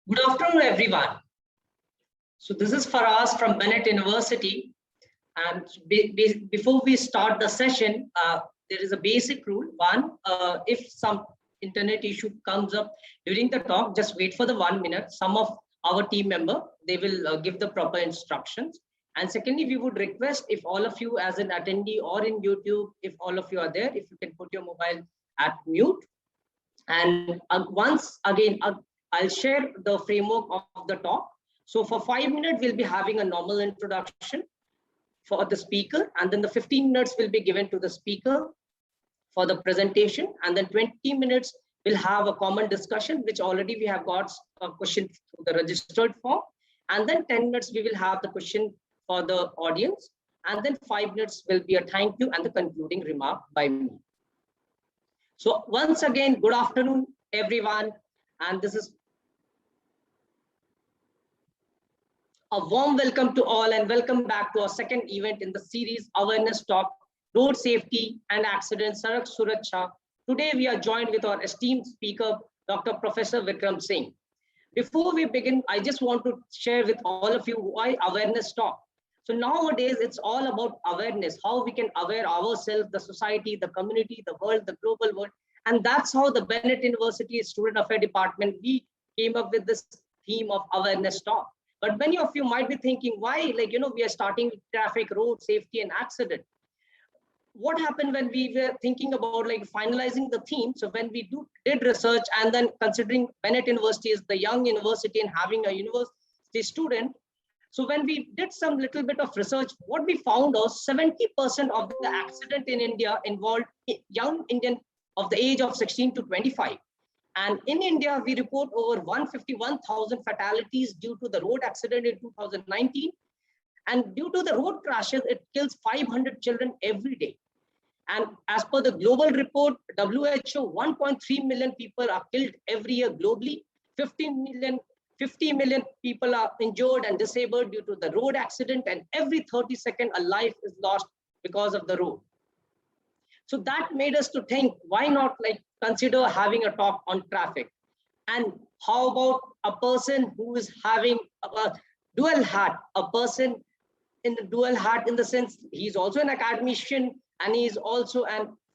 Good afternoon, everyone. So this is Faraz from Bennett University. And before we start the session, there is a basic rule. One, if some internet issue comes up during the talk, just wait for the 1 minute. Some of our team member, they will give the proper instructions. And secondly, we would request if all of you as an attendee or in YouTube, if all of you are there, if you can put your mobile at mute. And once again, I'll share the framework of the talk. So for 5 minutes, we'll be having a normal introduction for the speaker, and then the 15 minutes will be given to the speaker for the presentation, and then 20 minutes we'll have a common discussion, which already we have got a question through the registered form, and then 10 minutes we will have the question for the audience, and then 5 minutes will be a thank you and the concluding remark by me. So once again, good afternoon, everyone, and this is a warm welcome to all and welcome back to our second event in the series Awareness Talk, Road Safety and Accidents, Sadak Suraksha. Today we are joined with our esteemed speaker, Dr. Professor Vikram Singh. Before we begin, I just want to share with all of you why Awareness Talk. So nowadays, it's all about awareness, how we can aware ourselves, the society, the community, the world, the global world. And that's how the Bennett University Student Affairs Department, we came up with this theme of Awareness Talk. But many of you might be thinking, why, we are starting with traffic, road safety and accident. What happened when we were thinking about finalizing the theme? So when we did research and then considering Bennett University is the young university and having a university student, so when we did some little bit of research, what we found was 70% of the accident in India involved young Indian of the age of 16 to 25. And in India, we report over 151,000 fatalities due to the road accident in 2019. And due to the road crashes, it kills 500 children every day. And as per the global report, WHO, 1.3 million people are killed every year globally. 50 million people are injured and disabled due to the road accident, and every 30 seconds a life is lost because of the road. So that made us to think, why not consider having a talk on traffic? And how about a person who is having a dual hat, a person in the dual hat in the sense he's also an academician and he's also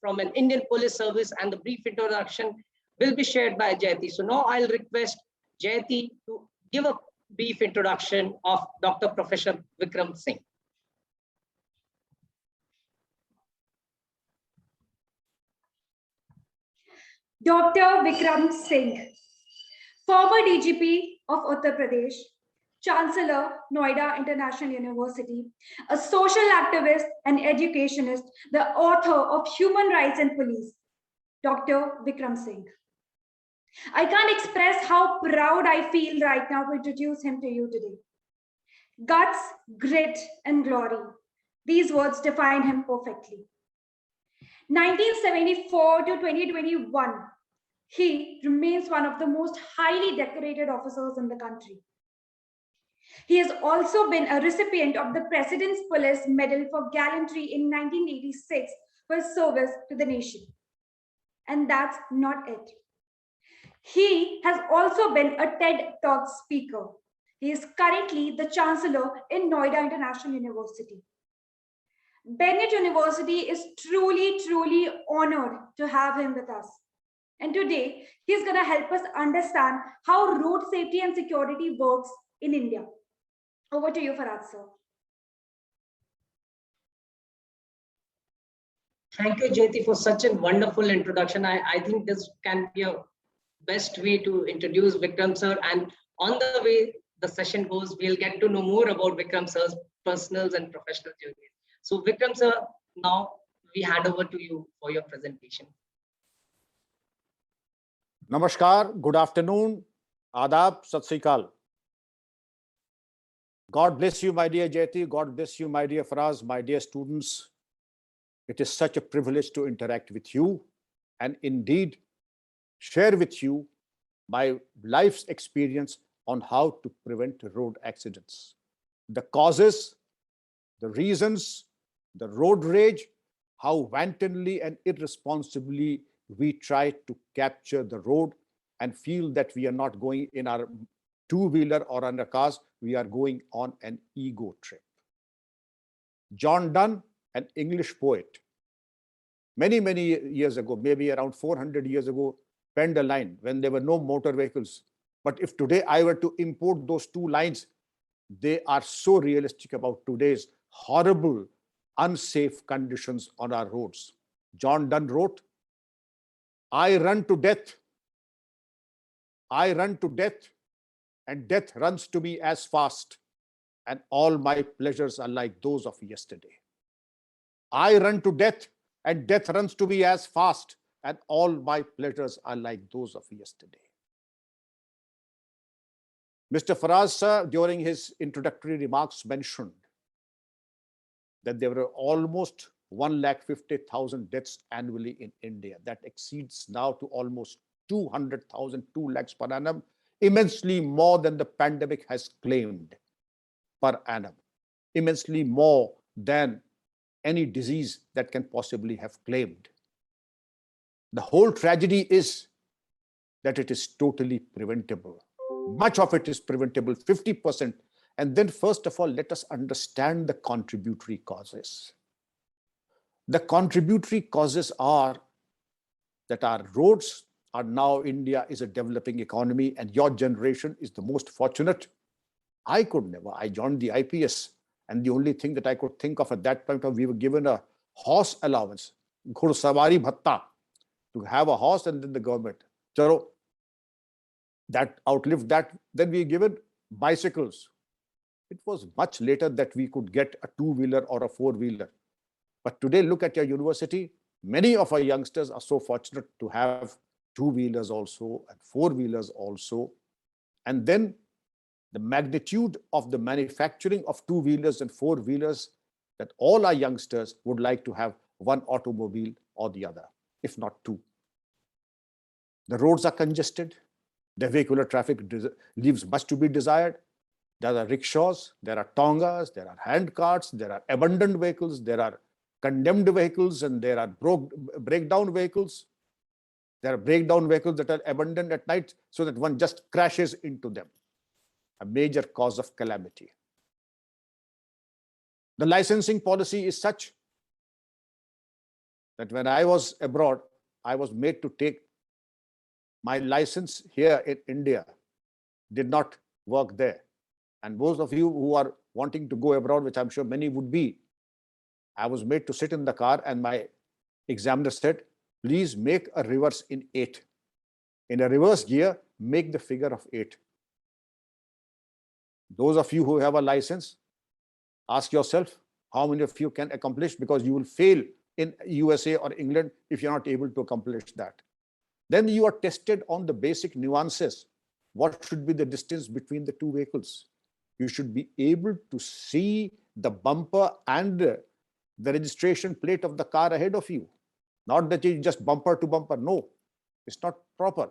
from an Indian Police Service, and the brief introduction will be shared by Jayati. So now I'll request Jayati to give a brief introduction of Dr. Professor Vikram Singh. Dr. Vikram Singh, former DGP of Uttar Pradesh, Chancellor, Noida International University, a social activist and educationist, the author of Human Rights and Police, Dr. Vikram Singh. I can't express how proud I feel right now to introduce him to you today. Guts, grit, and glory. These words define him perfectly. 1974 to 2021, he remains one of the most highly decorated officers in the country. He has also been a recipient of the President's Police Medal for Gallantry in 1986 for his service to the nation. And that's not it. He has also been a TED Talk speaker. He is currently the Chancellor in Noida International University. Bennett University is truly honored to have him with us. And today, he's going to help us understand how road safety and security works in India. Over to you, Faraz, sir. Thank you, Jyoti, for such a wonderful introduction. I think this can be a best way to introduce Vikram sir. And on the way the session goes, we'll get to know more about Vikram sir's personal and professional journey. So Vikram sir, now we hand over to you for your presentation. Namaskar, good afternoon, Adab, Sat Sri Akal. God bless you, my dear Jayati. God bless you, my dear Faraz, my dear students. It is such a privilege to interact with you and indeed share with you my life's experience on how to prevent road accidents. The causes, the reasons, the road rage, how wantonly and irresponsibly we try to capture the road and feel that we are not going in our two-wheeler or on a cars, we are going on an ego trip. John Donne, an English poet, many, many years ago, maybe around 400 years ago, penned a line when there were no motor vehicles. But if today I were to import those two lines, they are so realistic about today's horrible, unsafe conditions on our roads. John Donne wrote, I run to death, and death runs to me as fast, and all my pleasures are like those of yesterday. I run to death, and death runs to me as fast, and all my pleasures are like those of yesterday. Mr. Faraz sir, during his introductory remarks, mentioned that there were almost 150,000 deaths annually in India. That exceeds now to almost 200,000, 2 lakhs per annum, immensely more than the pandemic has claimed per annum, immensely more than any disease that can possibly have claimed. The whole tragedy is that it is totally preventable. Much of it is preventable, 50%. And then first of all, let us understand the contributory causes. The contributory causes are that our roads are now, India is a developing economy, and your generation is the most fortunate. I could never, I joined the IPS, and the only thing that I could think of at that point, we were given a horse allowance, Ghursavari Bhatta, to have a horse, and then the government. So that outlived that. Then we were given bicycles. It was much later that we could get a two-wheeler or a four-wheeler. But today, look at your university. Many of our youngsters are so fortunate to have two-wheelers also and four-wheelers also. And then the magnitude of the manufacturing of two-wheelers and four-wheelers, that all our youngsters would like to have one automobile or the other, if not two. The roads are congested. The vehicular traffic leaves much to be desired. There are rickshaws, there are tongas, there are hand carts, there are abandoned vehicles, there are condemned vehicles, and there are breakdown vehicles. There are breakdown vehicles that are abandoned at night so that one just crashes into them. A major cause of calamity. The licensing policy is such that when I was abroad, I was made to take my license here in India, did not work there. And those of you who are wanting to go abroad, which I'm sure many would be, I was made to sit in the car, and my examiner said, please make a reverse in 8. In a reverse gear, make the figure of 8. Those of you who have a license, ask yourself how many of you can accomplish, because you will fail in USA or England if you're not able to accomplish that. Then you are tested on the basic nuances. What should be the distance between the two vehicles? You should be able to see the bumper and the registration plate of the car ahead of you. Not that you just bumper to bumper. No, it's not proper.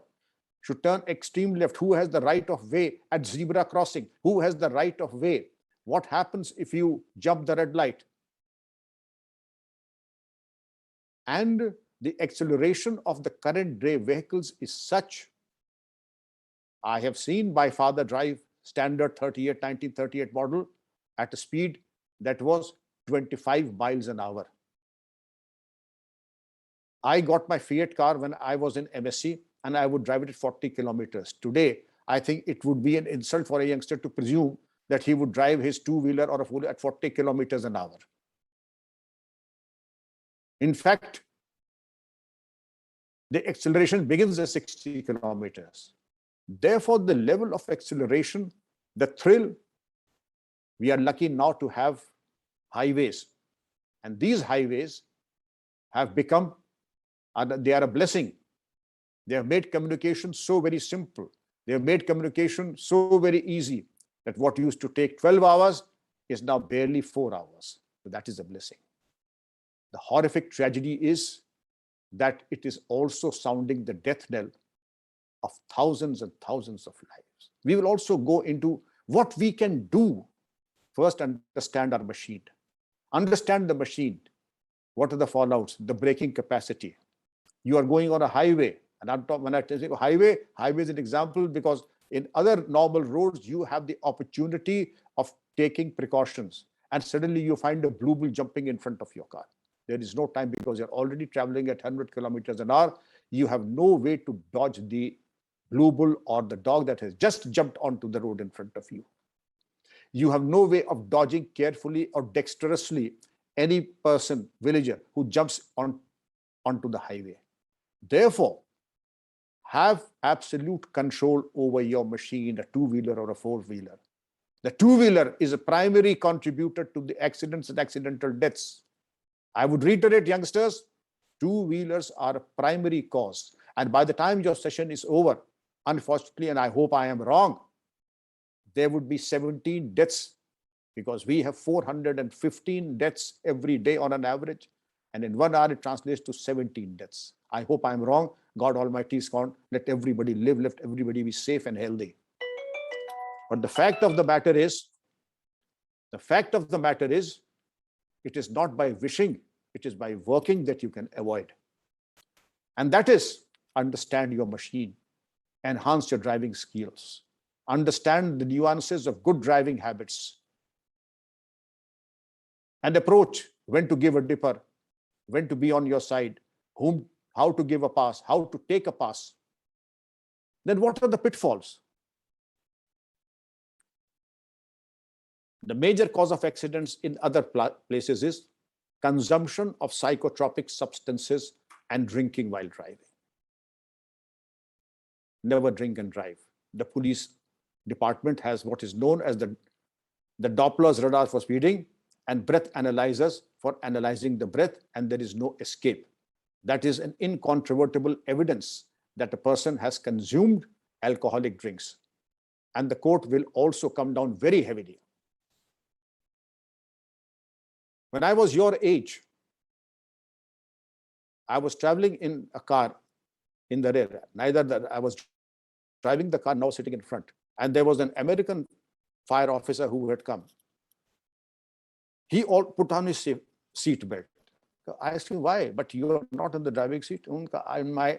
Should turn extreme left. Who has the right of way at zebra crossing? Who has the right of way? What happens if you jump the red light? And the acceleration of the current day vehicles is such. I have seen my father drive standard 1938 model at a speed that was 25 miles an hour. I got my Fiat car when I was in MSc, and I would drive it at 40 kilometers. Today, I think it would be an insult for a youngster to presume that he would drive his two-wheeler or a four-wheeler at 40 kilometers an hour. In fact, the acceleration begins at 60 kilometers. Therefore, the level of acceleration, the thrill, we are lucky now to have highways. And these highways have become, they are a blessing. They have made communication so very simple. They have made communication so very easy that what used to take 12 hours is now barely 4 hours. So that is a blessing. The horrific tragedy is that it is also sounding the death knell of thousands and thousands of lives. We will also go into what we can do. First, understand our machine. Understand the machine. What are the fallouts? The braking capacity. You are going on a highway. And when I tell you highway is an example because In other normal roads, you have the opportunity of taking precautions, and suddenly you find a blue bull jumping in front of your car. There is no time because you're already traveling at 100 kilometers an hour. You have no way to dodge the blue bull or the dog that has just jumped onto the road in front of you. You have no way of dodging carefully or dexterously any person, villager, who jumps onto the highway. Therefore, have absolute control over your machine, a two-wheeler or a four-wheeler. The two-wheeler is a primary contributor to the accidents and accidental deaths. I would reiterate, youngsters, two-wheelers are a primary cause. And by the time your session is over, unfortunately, and I hope I am wrong, there would be 17 deaths, because we have 415 deaths every day on an average. And in 1 hour, it translates to 17 deaths. I hope I'm wrong. God Almighty is gone. Let everybody live, let everybody be safe and healthy. But the fact of the matter is, it is not by wishing, it is by working that you can avoid. And that is, understand your machine, enhance your driving skills, understand the nuances of good driving habits, and approach when to give a dipper, when to be on your side, how to give a pass, how to take a pass. Then what are the pitfalls? The major cause of accidents in other places is consumption of psychotropic substances and drinking while driving. Never drink and drive. The police department has what is known as the Doppler's radar for speeding and breath analyzers for analyzing the breath, and there is no escape. That is an incontrovertible evidence that a person has consumed alcoholic drinks. And the court will also come down very heavily. When I was your age, I was traveling in a car in the rear. I was driving the car, now sitting in front. And there was an American fire officer who had come. He all put on his seat belt. I asked him, why? But you are not in the driving seat. In my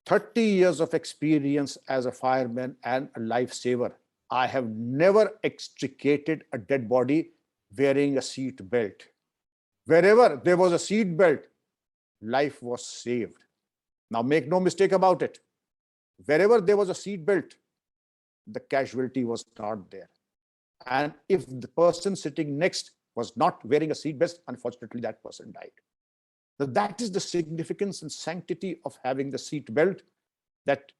30 years of experience as a fireman and a lifesaver, I have never extricated a dead body wearing a seat belt. Wherever there was a seat belt, life was saved. Now make no mistake about it. Wherever there was a seat belt, the casualty was not there. And if the person sitting next was not wearing a seat belt, unfortunately, that person died. So that is the significance and sanctity of having the seat belt, that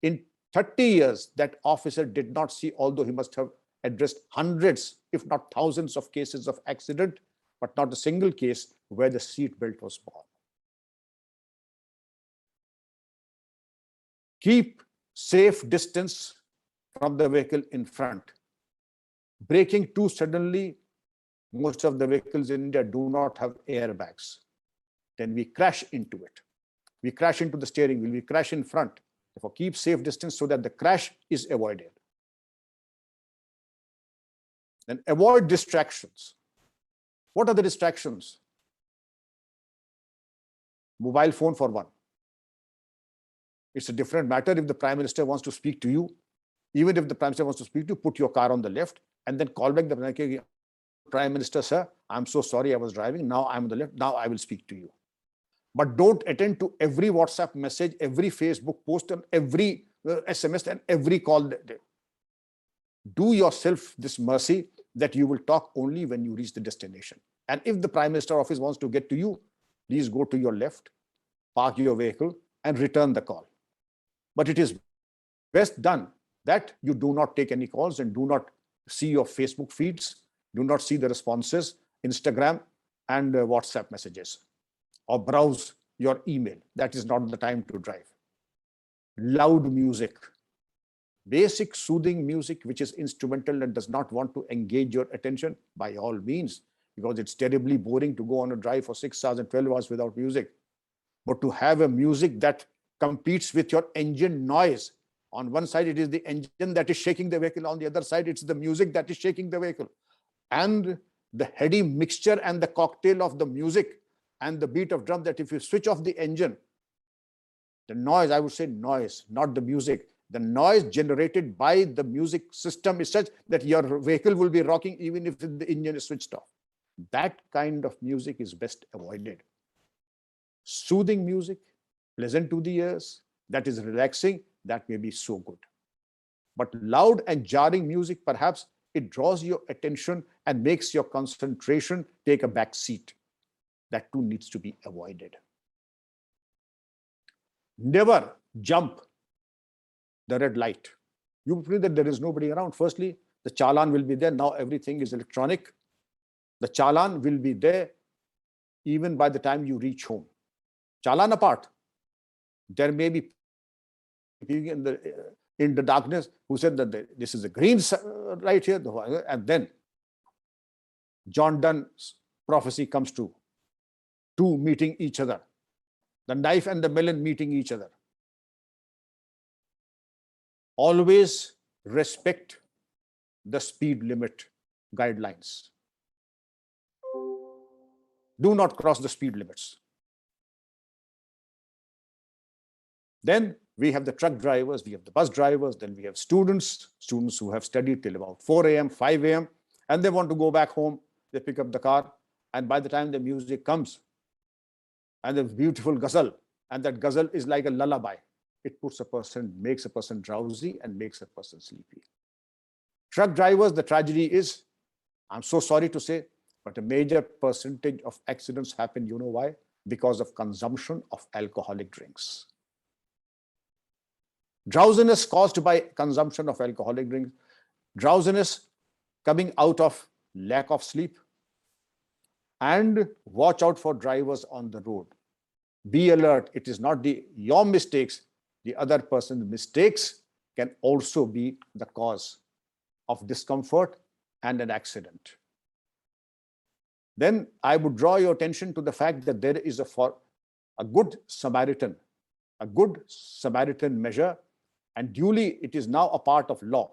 in 30 years, that officer did not see, although he must have addressed hundreds, if not thousands of cases of accident, but not a single case where the seat belt was worn. Keep safe distance from the vehicle in front. Braking too suddenly, most of the vehicles in India do not have airbags. Then we crash into it. We crash into the steering wheel, we crash in front. Therefore, keep safe distance so that the crash is avoided. Then avoid distractions. What are the distractions? Mobile phone for one. It's a different matter if the Prime Minister wants to speak to you. Even if the Prime Minister wants to speak to you, put your car on the left and then call back the Prime Minister, sir, I'm so sorry I was driving. Now I'm on the left. Now I will speak to you. But don't attend to every WhatsApp message, every Facebook post, and every SMS and every call. Do yourself this mercy that you will talk only when you reach the destination. And if the Prime Minister office wants to get to you, please go to your left, park your vehicle, and return the call. But it is best done that you do not take any calls and do not see your Facebook feeds, do not see the responses, Instagram and WhatsApp messages, or browse your email. That is not the time to drive. Loud music, basic soothing music, which is instrumental and does not want to engage your attention, by all means, because it's terribly boring to go on a drive for 6 hours and 12 hours without music. But to have a music that competes with your engine noise. On one side, it is the engine that is shaking the vehicle. On the other side, it's the music that is shaking the vehicle. And the heady mixture and the cocktail of the music and the beat of drum, that if you switch off the engine, the noise, I would say noise, not the music. the noise generated by the music system is such that your vehicle will be rocking even if the engine is switched off. That kind of music is best avoided. Soothing music, pleasant to the ears, that is relaxing, that may be so good. But loud and jarring music, perhaps it draws your attention and makes your concentration take a back seat. That too needs to be avoided. Never jump the red light. You feel that there is nobody around. Firstly, the challan will be there. Now everything is electronic. The challan will be there even by the time you reach home. Challan apart, there may be people in the darkness who said that this is a green light here, and then John Donne's prophecy comes true. Two meeting each other, the knife and the melon meeting each other. Always respect the speed limit guidelines. Do not cross the speed limits. Then we have the truck drivers, we have the bus drivers, then we have students who have studied till about 4 a.m., 5 a.m., and they want to go back home. They pick up the car, and by the time the music comes, and the beautiful ghazal, and that ghazal is like a lullaby. It makes a person drowsy and makes a person sleepy. Truck drivers, the tragedy is, I'm so sorry to say, but a major percentage of accidents happen, you know why? Because of consumption of alcoholic drinks. Drowsiness caused by consumption of alcoholic drinks, drowsiness coming out of lack of sleep, and watch out for drivers on the road. Be alert. It is not your mistakes. The other person's mistakes can also be the cause of discomfort and an accident. Then I would draw your attention to the fact that there is a good Samaritan measure, and duly it is now a part of law.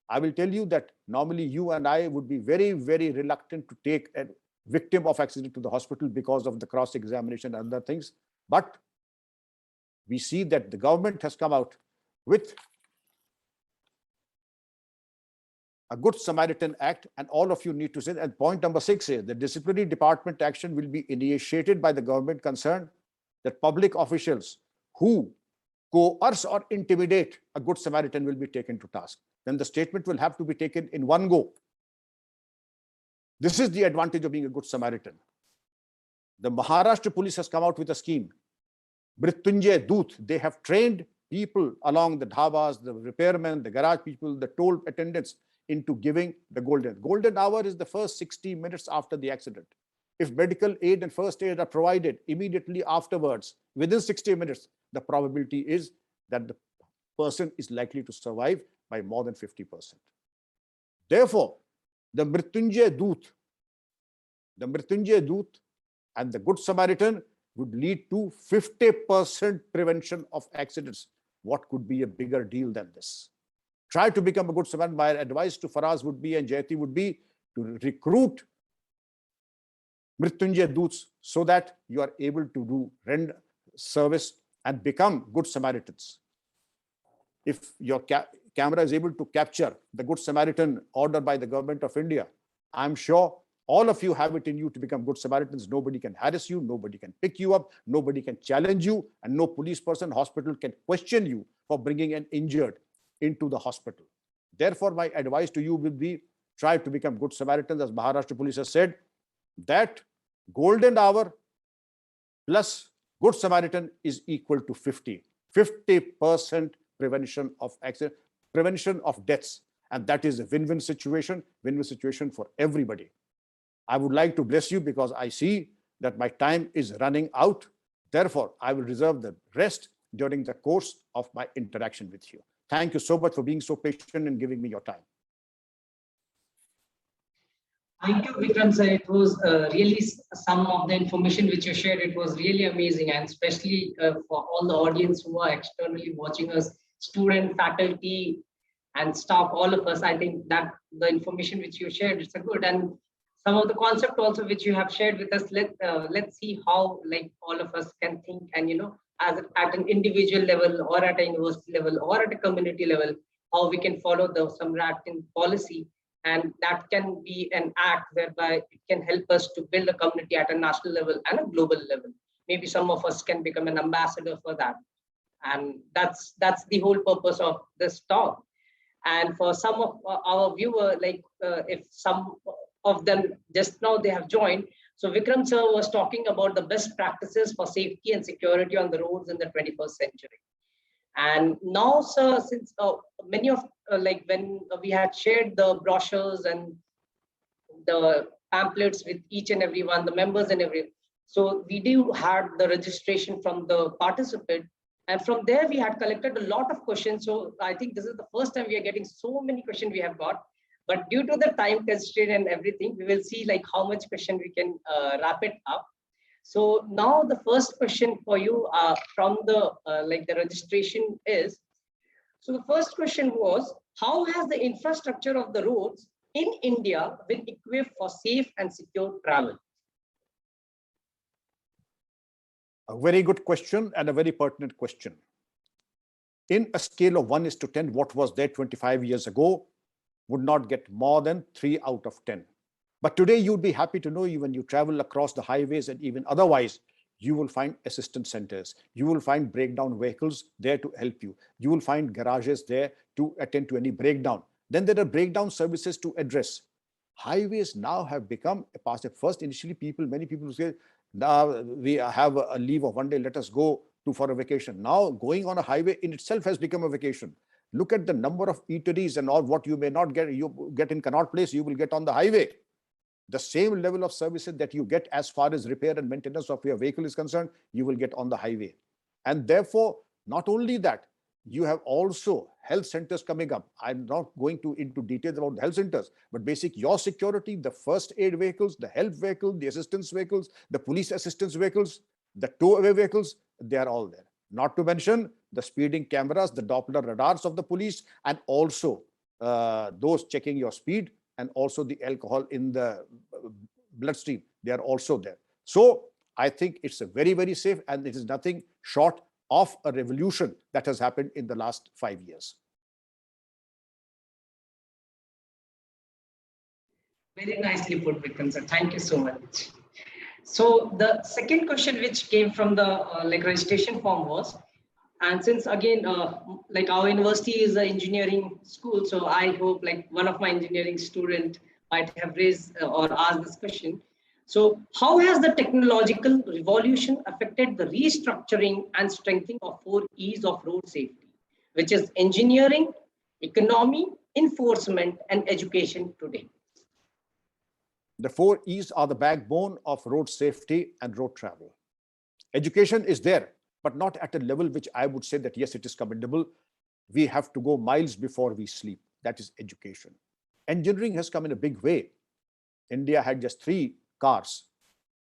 I will tell you that normally you and I would be very, very reluctant to take a victim of accident to the hospital because of the cross-examination and other things. But we see that the government has come out with a Good Samaritan Act, and all of you need to say, and point number 6 is the disciplinary department action will be initiated by the government concerned, that public officials who coerce or intimidate a Good Samaritan will be taken to task. Then the statement will have to be taken in one go. This is the advantage of being a Good Samaritan. The Maharashtra police has come out with a scheme. Mrityunjay Doot, they have trained people along the dhabas, the repairmen, the garage people, the toll attendants into giving the golden hour is the first 60 minutes after the accident. If medical aid and first aid are provided immediately afterwards, within 60 minutes, the probability is that the person is likely to survive by more than 50%. Therefore, the Mrityunjay Doot and the Good Samaritan would lead to 50% prevention of accidents. What could be a bigger deal than this? Try to become a Good Samaritan. My advice to Faraz would be, and Jayati would be, to recruit Mrityunjay Doots so that you are able to do render service and become Good Samaritans. If your camera is able to capture the Good Samaritan order by the government of India, I'm sure all of you have it in you to become Good Samaritans. Nobody can harass you, nobody can pick you up, nobody can challenge you, and no police person, hospital can question you for bringing an injured into the hospital. Therefore, my advice to you will be, try to become Good Samaritans. As Maharashtra police has said, that golden hour plus Good Samaritan is equal to 50% prevention of accident, prevention of deaths. And that is a win-win situation for everybody. I would like to bless you because I see that my time is running out. Therefore, I will reserve the rest during the course of my interaction with you. Thank you so much for being so patient and giving me your time. Thank you, Vikram sir. It was really some of the information which you shared. It was really amazing, and especially for all the audience who are externally watching us, student, faculty, and staff, all of us. I think that the information which you shared is a good, and some of the concept also which you have shared with us. Let's see how like all of us can think and at an individual level or at a university level or at a community level, how we can follow the Samrat policy. And that can be an act whereby it can help us to build a community at a national level and a global level. Maybe some of us can become an ambassador for that. And that's the whole purpose of this talk. And for some of our viewers, like if some of them just now they have joined, so Vikram sir was talking about the best practices for safety and security on the roads in the 21st century. And now, sir, since many of like when we had shared the brochures and the pamphlets with each and every one, the members and every, so we do had the registration from the participant, and from there we had collected a lot of questions. So I think this is the first time we are getting so many questions we have got. But due to the time constraint and everything, we will see like how much question we can wrap it up. So now the first question for you from the like the registration is, so the first question was, how has the infrastructure of the roads in India been equipped for safe and secure travel? A very good question and a very pertinent question. In a scale of 1:10, what was there 25 years ago would not get more than 3 out of 10. But today you'd be happy to know when you travel across the highways and even otherwise, you will find assistance centers. You will find breakdown vehicles there to help you. You will find garages there to attend to any breakdown. Then there are breakdown services to address. Highways now have become a pass. First, initially, many people say, now we have a leave of 1 day, let us go for a vacation. Now going on a highway in itself has become a vacation. Look at the number of eateries and all what you may not get, you get in Connaught Place, you will get on the highway. The same level of services that you get as far as repair and maintenance of your vehicle is concerned, you will get on the highway. And therefore, not only that, you have also health centers coming up. I'm not going into details about the health centers, but basic your security, the first aid vehicles, the health vehicle, the assistance vehicles, the police assistance vehicles, the tow-away vehicles, they are all there. Not to mention the speeding cameras, the Doppler radars of the police, and also those checking your speed, and also the alcohol in the bloodstream. They are also there. So I think it's a very, very safe, and it is nothing short of a revolution that has happened in the last 5 years. Very nicely put, Vikram sir. Thank you so much. So the second question which came from the like registration form was, and since again like our university is an engineering school, so I hope like one of my engineering student might have raised or asked this question. So how has the technological revolution affected the restructuring and strengthening of 4 E's of road safety, which is engineering, economy, enforcement, and education today? The 4 E's are the backbone of road safety and road travel. Education is there, but not at a level which I would say that, yes, it is commendable. We have to go miles before we sleep. That is education. Engineering has come in a big way. India had just 3 cars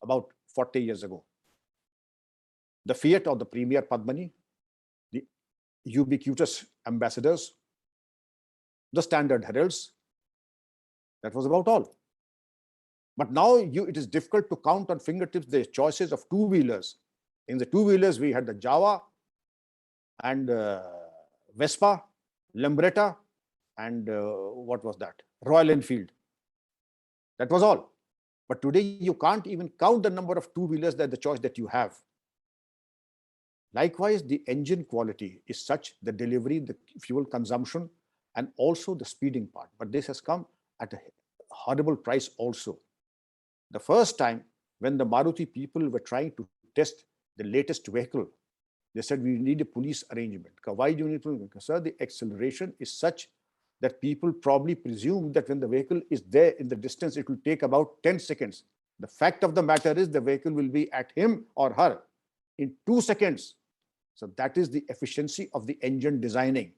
about 40 years ago. The Fiat or the Premier Padmani, the ubiquitous ambassadors, the standard heralds. That was about all. But now it is difficult to count on fingertips the choices of two-wheelers. In the two-wheelers, we had the Java and Vespa, Lambretta, and what was that? Royal Enfield. That was all. But today, you can't even count the number of two-wheelers that the choice that you have. Likewise, the engine quality is such, the delivery, the fuel consumption, and also the speeding part. But this has come at a horrible price also. The first time when the Maruti people were trying to test the latest vehicle, they said, we need a police arrangement. Why do you need police? Because, sir, the acceleration is such that people probably presume that when the vehicle is there in the distance, it will take about 10 seconds. The fact of the matter is the vehicle will be at him or her in 2 seconds. So that is the efficiency of the engine designing.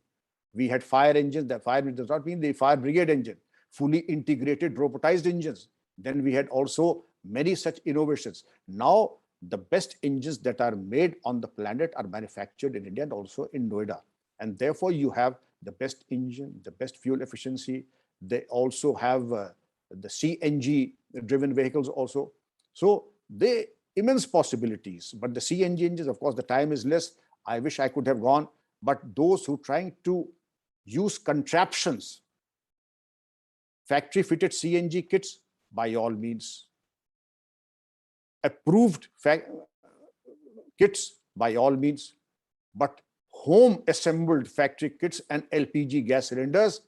We had fire engines. The fire does not mean the fire brigade engine, fully integrated robotized engines. Then we had also many such innovations. Now, the best engines that are made on the planet are manufactured in India and also in Noida. And therefore, you have the best engine, the best fuel efficiency. They also have the CNG driven vehicles also. So immense possibilities. But the CNG engines, of course, the time is less. I wish I could have gone. But those who trying to use contraptions, factory fitted CNG kits, by all means. Approved kits, by all means. But home assembled factory kits and LPG gas cylinders,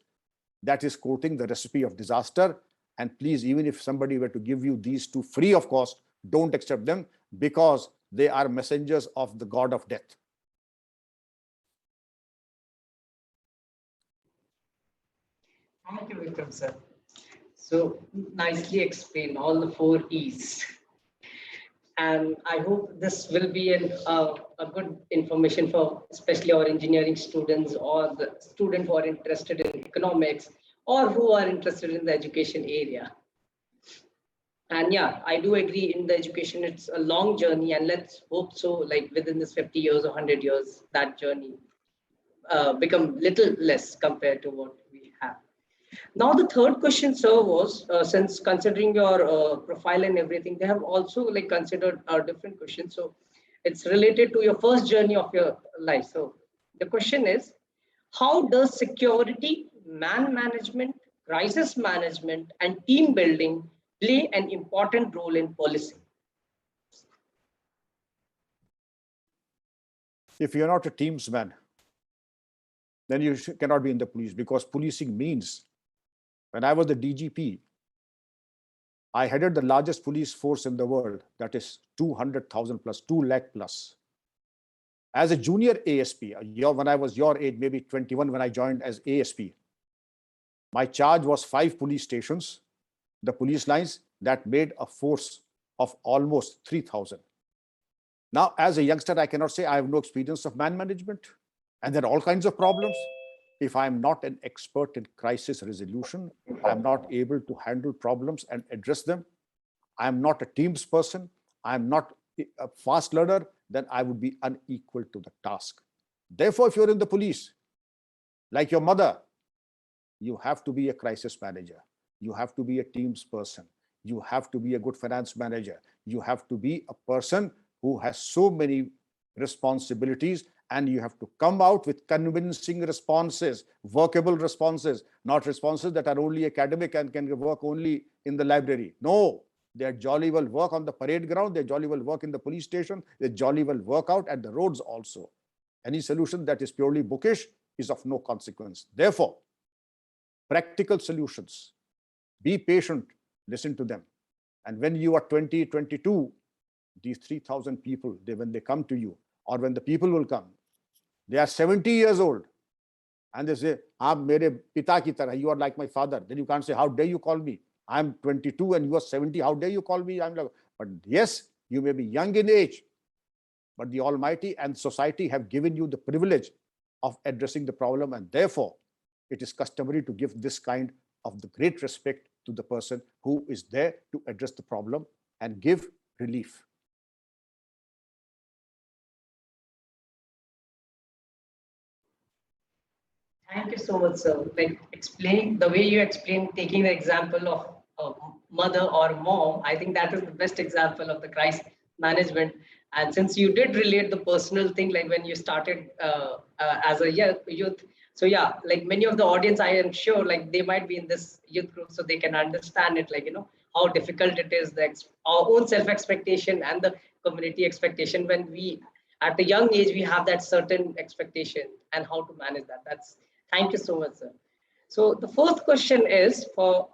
that is quoting the recipe of disaster. And please, even if somebody were to give you these two free of cost, don't accept them, because they are messengers of the god of death. Thank you, Vikram sir. So nicely explained all the 4 E's. And I hope this will be a good information for especially our engineering students or the students who are interested in economics or who are interested in the education area. And yeah, I do agree, in the education, it's a long journey, and let's hope so, like within this 50 years or 100 years, that journey become little less compared to what we have. Now, the third question, sir, was since considering your profile and everything, they have also like considered a different question. So it's related to your first journey of your life. So the question is, how does security, man management, crisis management, and team building play an important role in policing? If you're not a teams man, then you cannot be in the police, because policing means, when I was the DGP, I headed the largest police force in the world, that is 200,000 plus, 2 lakh plus. As a junior ASP, when I was your age, maybe 21 when I joined as ASP, my charge was 5 police stations, the police lines, that made a force of almost 3,000. Now, as a youngster, I cannot say I have no experience of man management, and there are all kinds of problems. If I'm not an expert in crisis resolution, I'm not able to handle problems and address them, I'm not a teams person, I'm not a fast learner, then I would be unequal to the task. Therefore, if you're in the police, like your mother, you have to be a crisis manager. You have to be a teams person. You have to be a good finance manager. You have to be a person who has so many responsibilities, and you have to come out with convincing responses, workable responses, not responses that are only academic and can work only in the library. No, they jolly well work on the parade ground, they jolly well work in the police station, they jolly well work out at the roads also. Any solution that is purely bookish is of no consequence. Therefore, practical solutions, be patient, listen to them. And when you are 20, 22, these 3,000 people, when they come to you, or when the people will come, they are 70 years old, and they say, "Aap mere pita ki tarah, you are like my father." Then you can't say, "How dare you call me? I'm 22 and you are 70. How dare you call me?" I'm like, but yes, you may be young in age, but the Almighty and society have given you the privilege of addressing the problem, and therefore, it is customary to give this kind of the great respect to the person who is there to address the problem and give relief. Thank you so much, sir. Like explain the way you explain, taking the example of a mother or mom, I think that is the best example of the crisis management. And since you did relate the personal thing, like when you started as a youth, so yeah, like many of the audience, I am sure, like they might be in this youth group, so they can understand it, like, you know, how difficult it is, our own self-expectation and the community expectation. When we, at a young age, we have that certain expectation and how to manage that. Thank you so much, sir. So the first question is, for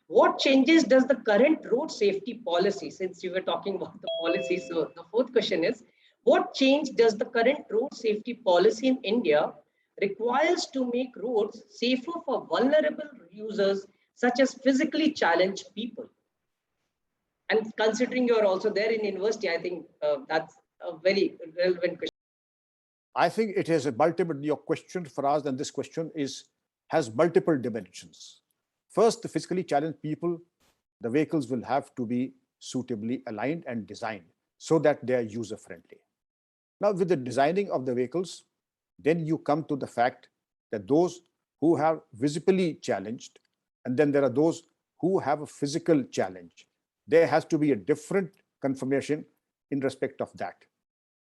what changes does the current road safety policy, since you were talking about the policy, so the fourth question is, what change does the current road safety policy in India requires to make roads safer for vulnerable users such as physically challenged people? And considering you're also there in university, I think that's a very relevant question. I think it is a multiple, your question for us, and this question has multiple dimensions. First, the physically challenged people, the vehicles will have to be suitably aligned and designed so that they are user-friendly. Now, with the designing of the vehicles, then you come to the fact that those who have visibly challenged, and then there are those who have a physical challenge, there has to be a different confirmation in respect of that.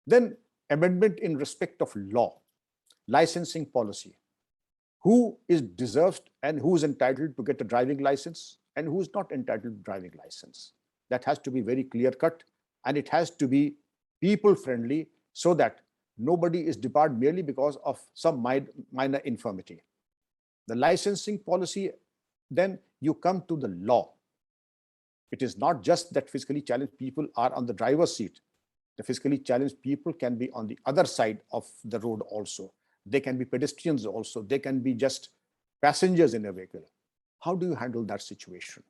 Then amendment in respect of law, licensing policy. Who is deserves and who is entitled to get a driving license and who is not entitled to driving license. That has to be very clear cut, and it has to be people friendly so that nobody is debarred merely because of some minor infirmity. The licensing policy, then you come to the law. It is not just that physically challenged people are on the driver's seat. The physically challenged people can be on the other side of the road also. They can be pedestrians also. They can be just passengers in a vehicle. How do you handle that situation?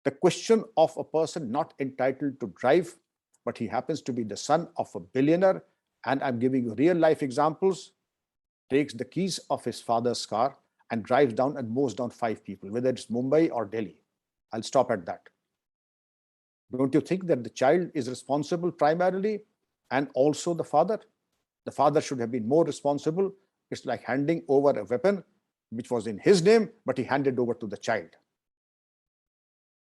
The question of a person not entitled to drive, but he happens to be the son of a billionaire, and I'm giving you real life examples, takes the keys of his father's car and drives down and mows down 5 people, whether it's Mumbai or Delhi. I'll stop at that. Don't you think that the child is responsible primarily, and also the father? The father should have been more responsible. It's like handing over a weapon which was in his name, but he handed over to the child.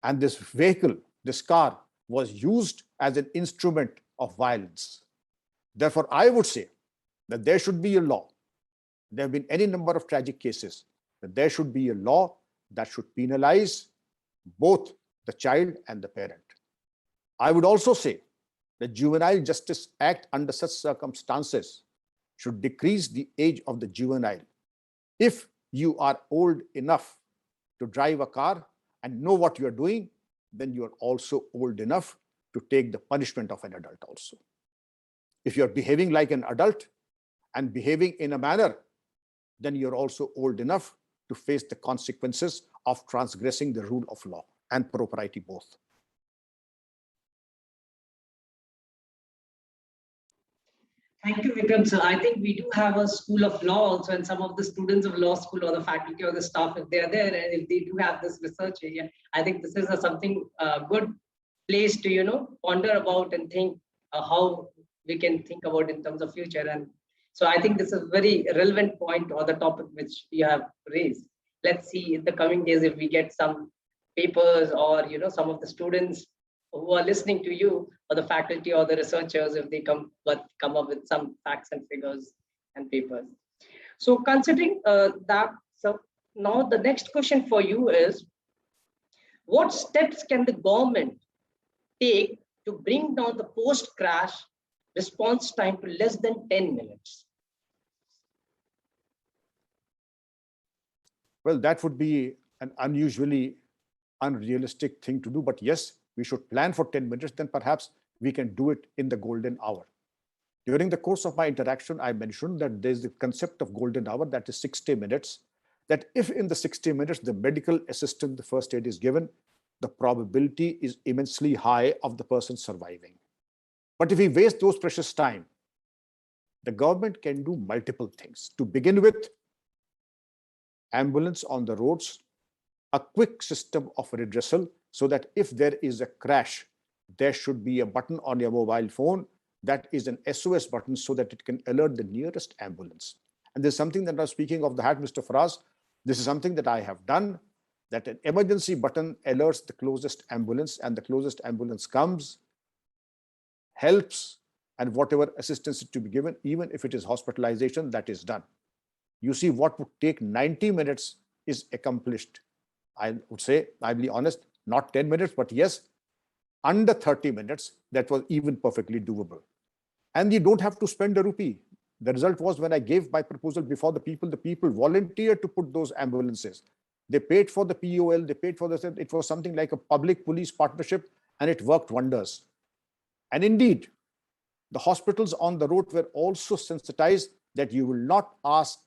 And this vehicle, this car, was used as an instrument of violence. Therefore, I would say that there should be a law. There have been any number of tragic cases, that there should be a law that should penalize both the child and the parent. I would also say the Juvenile Justice Act under such circumstances should decrease the age of the juvenile. If you are old enough to drive a car and know what you are doing, then you are also old enough to take the punishment of an adult also. If you are behaving like an adult and behaving in a manner, then you're also old enough to face the consequences of transgressing the rule of law and propriety both. Thank you, Vikram sir. I think we do have a school of law also, and some of the students of law school or the faculty or the staff, if they are there, and if they do have this research area, I think this is something good place to ponder about and think how we can think about in terms of future. And so I think this is a very relevant point or the topic which you have raised. Let's see in the coming days if we get some papers or some of the students who are listening to you, or the faculty or the researchers, if they come up with some facts and figures and papers. So considering that, so now the next question for you is, what steps can the government take to bring down the post-crash response time to less than 10 minutes? Well, that would be an unusually unrealistic thing to do, but yes, we should plan for 10 minutes, then perhaps we can do it in the golden hour. During the course of my interaction, I mentioned that there's the concept of golden hour, that is 60 minutes, that if in the 60 minutes the medical assistance, the first aid is given, the probability is immensely high of the person surviving. But if we waste those precious time, the government can do multiple things. To begin with, ambulance on the roads, a quick system of redressal, so that if there is a crash, there should be a button on your mobile phone that is an SOS button so that it can alert the nearest ambulance. And there's something that I was speaking of the hat, Mr. Faraz. This is something that I have done, that an emergency button alerts the closest ambulance, and the closest ambulance comes, helps, and whatever assistance is to be given, even if it is hospitalization, that is done. You see, what would take 90 minutes is accomplished. I would say, I'll be honest, not 10 minutes, but yes, under 30 minutes, that was even perfectly doable. And you don't have to spend a rupee. The result was, when I gave my proposal before the people volunteered to put those ambulances. They paid for the POL, they paid for the, it was something like a public police partnership, and it worked wonders. And indeed, the hospitals on the road were also sensitized that you will not ask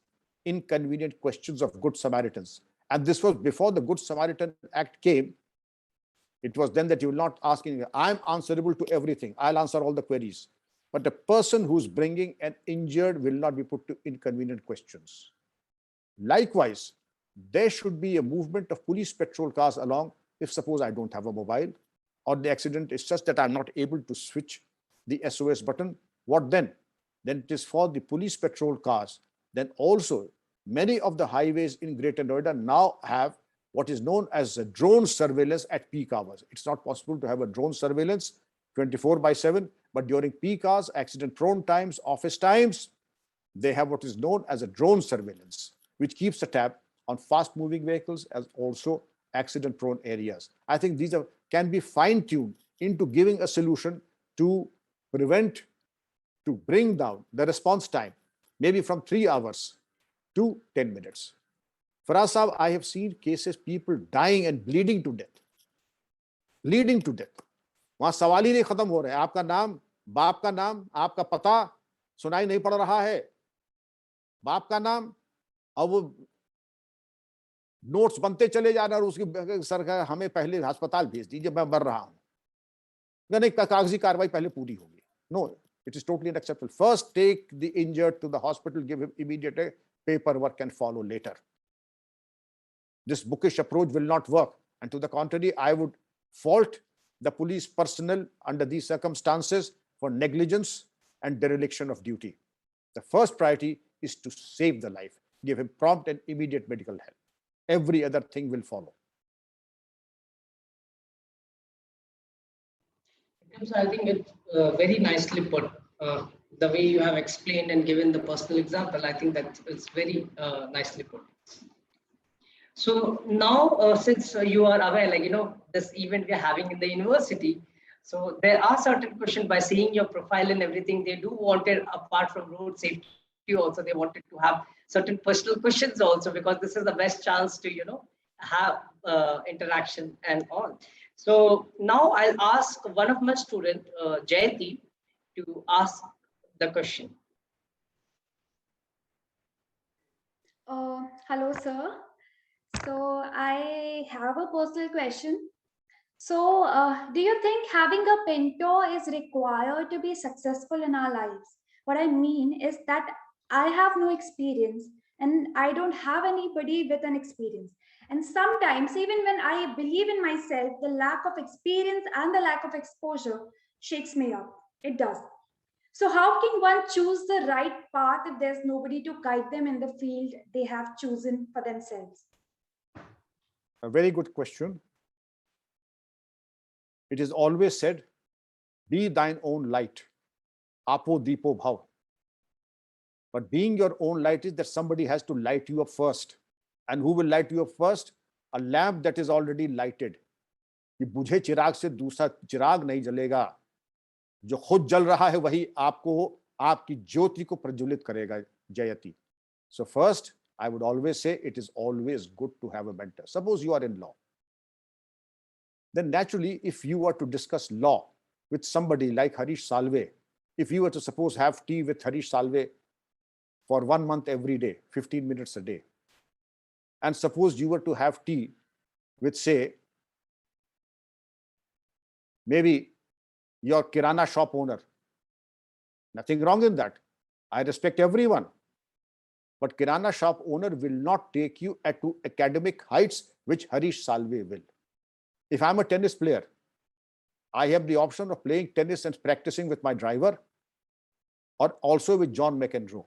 inconvenient questions of Good Samaritans. And this was before the Good Samaritan Act came. It was then that you will not ask, I'm answerable to everything, I'll answer all the queries. But the person who's bringing an injured will not be put to inconvenient questions. Likewise, there should be a movement of police patrol cars along. If suppose I don't have a mobile, or the accident is such that I'm not able to switch the SOS button, what then? Then it is for the police patrol cars. Then also, many of the highways in Greater Noida now have what is known as a drone surveillance at peak hours. It's not possible to have a drone surveillance 24/7, but during peak hours, accident-prone times, office times, they have what is known as a drone surveillance, which keeps a tab on fast-moving vehicles as also accident-prone areas. I think these can be fine-tuned into giving a solution to prevent, to bring down the response time, maybe from 3 hours to 10 minutes. Faraz Saab, I have seen cases, people dying and bleeding to death. Bleeding to death. वहां सवाल ही नहीं खत्म हो रहे हैं, आपका नाम, बाप का नाम, आपका पता सुनाई नहीं पड़ रहा है, बाप का नाम, और वो नोट्स बनते चले जा रहे हैं और उसकी सरकार हमें पहले अस्पताल भेज दीजिए, मैं मर रहा हूं. नहीं, कागजी कार्रवाई पहले पूरी होगी. No, it is totally unacceptable. First, take the injured to the hospital, give him immediate paperwork can follow later. This bookish approach will not work. And to the contrary, I would fault the police personnel under these circumstances for negligence and dereliction of duty. The first priority is to save the life, give him prompt and immediate medical help. Every other thing will follow. So I think it's very nicely put. The way you have explained and given the personal example, I think that is very nicely put. So now, since you are aware, like, this event we're having in the university, so there are certain questions. By seeing your profile and everything, they do wanted, apart from road safety also, they wanted to have certain personal questions also, because this is the best chance to, have interaction and all. So now I'll ask one of my students, Jayati, to ask the question. Hello, sir. So I have a personal question. So do you think having a mentor is required to be successful in our lives? What I mean is that I have no experience and I don't have anybody with an experience. And sometimes, even when I believe in myself, the lack of experience and the lack of exposure shakes me up. It does. So how can one choose the right path if there's nobody to guide them in the field they have chosen for themselves? A very good question. It is always said, be thine own light. Apo Deepo Bhav. But being your own light is that somebody has to light you up first. And who will light you up first? A lamp that is already lighted. कि बुझे चिराग से दूसरा चिराग नहीं जलेगा. जो खुद जल रहा है वही आपको, आपकी ज्योति को प्रज्वलित करेगा. Jayati. So first, I would always say it is always good to have a mentor. Suppose you are in law. Then naturally, if you were to discuss law with somebody like Harish Salve, if you were to suppose have tea with Harish Salve for 1 month every day, 15 minutes a day, and suppose you were to have tea with, say, maybe your kirana shop owner, nothing wrong in that. I respect everyone. But kirana shop owner will not take you to academic heights which Harish Salve will. If I'm a tennis player, I have the option of playing tennis and practicing with my driver, or also with John McEnroe.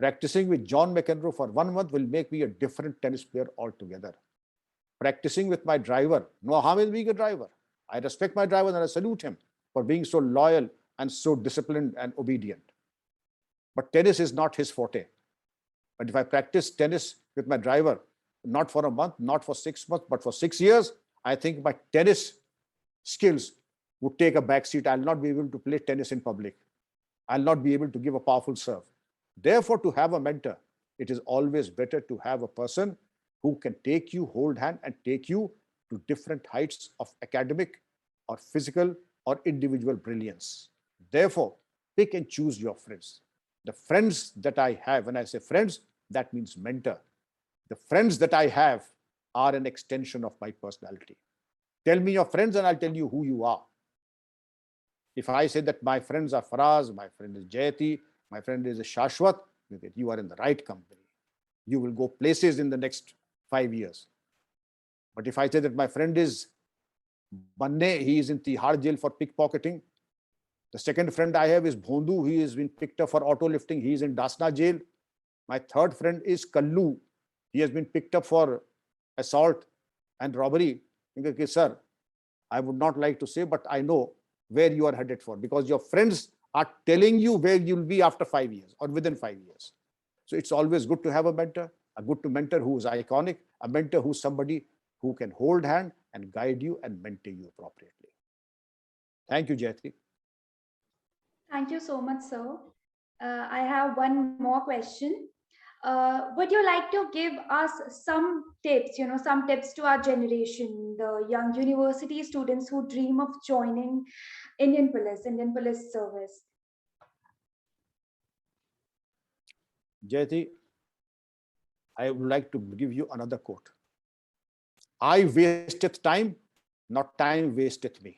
Practicing with John McEnroe for 1 month will make me a different tennis player altogether. Practicing with my driver, no harm in being a driver. I respect my driver and I salute him for being so loyal and so disciplined and obedient. But tennis is not his forte. But if I practice tennis with my driver, not for a month, not for 6 months, but for 6 years, I think my tennis skills would take a backseat. I'll not be able to play tennis in public. I'll not be able to give a powerful serve. Therefore, to have a mentor, it is always better to have a person who can take you, hold hand, and take you to different heights of academic or physical or individual brilliance. Therefore, pick and choose your friends. The friends that I have, when I say friends, that means mentor. The friends that I have are an extension of my personality. Tell me your friends and I'll tell you who you are. If I say that my friends are Faraz, my friend is Jayati, my friend is Shashwat, you are in the right company. You will go places in the next 5 years. But if I say that my friend is Banne, he is in Tihar jail for pickpocketing. The second friend I have is Bhondu, he has been picked up for auto lifting, he is in Dasna jail. My third friend is Kallu, he has been picked up for assault and robbery. Sir, I would not like to say, but I know where you are headed for, because your friends are telling you where you'll be after 5 years or within 5 years. So it's always good to have a mentor who is iconic, a mentor who's somebody who can hold hand and guide you and mentor you appropriately. Thank you, Jayati. Thank you so much, sir. I have one more question. Would you like to give us some tips, some tips to our generation, the young university students who dream of joining Indian Police Service? Jayati, I would like to give you another quote. I wasteth time, not time wasteth me.